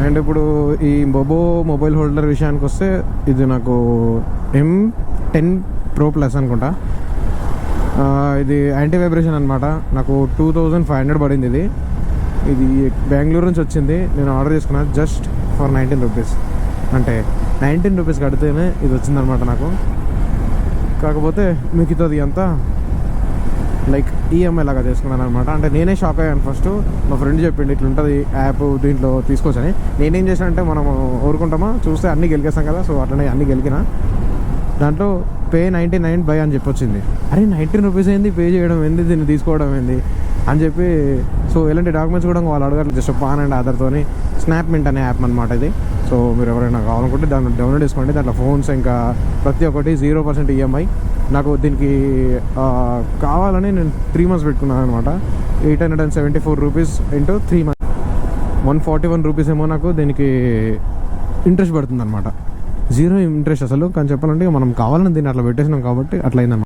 And ఇప్పుడు ఈ mobile holder విషయానికి వస్తే ఇది నాకు M10 Pro Plus అనుకుంటా. ఇది యాంటీ వైబ్రేషన్ అనమాట. నాకు 2500 పడింది. ఇది బెంగళూరు నుంచి వచ్చింది. నేను ఆర్డర్ చేసుకున్నా జస్ట్ ఫర్ 19 రూపీస్. అంటే 19 రూపీస్ కడితేనే ఇది వచ్చిందనమాట నాకు. కాకపోతే మిగతాది అంతా లైక్ ఈఎంఐ లాగా చేసుకున్నాను అనమాట. అంటే నేనే షాక్ అయ్యాను. ఫస్ట్ మా ఫ్రెండ్ చెప్పిండు ఇట్లా ఉంటుంది యాప్, దీంట్లో తీసుకోవచ్చని. నేనేం చేశానంటే మనం ఊరుకుంటామా, చూస్తే అన్నీ గెలికేస్తాం కదా, సో అట్లనే అన్నీ గెలికిన. దాంట్లో పే 99 బై అని చెప్పొచ్చింది. అరే 19 రూపీస్ ఏంది పే చేయడం ఏంది, దీన్ని తీసుకోవడం ఏంది అని చెప్పి, సో ఎలాంటి డాక్యుమెంట్స్ కూడా వాళ్ళు అడగారు. జస్ట్ పాన్ అండ్ ఆధార్తోని స్నాప్మింట్ అనే యాప్ అనమాట ఇది. సో మీరు ఎవరైనా కావాలనుకుంటే దాన్ని డౌన్లోడ్ చేసుకోండి. దాంట్లో ఫోన్స్ ఇంకా ప్రతి ఒక్కటి 0% ఈఎంఐ. నాకు దీనికి కావాలని నేను 3 months పెట్టుకున్నాను అనమాట. 874 రూపీస్ ఇంటూ 3 months 141 రూపీస్ ఏమో నాకు దీనికి ఇంట్రెస్ట్ పడుతుంది అనమాట. 0 ఇంట్రెస్ట్ అసలు. కానీ చెప్పాలంటే మనం కావాలని దీన్ని అట్లా పెట్టేసినాం కాబట్టి అట్లా అయిందన్నమాట.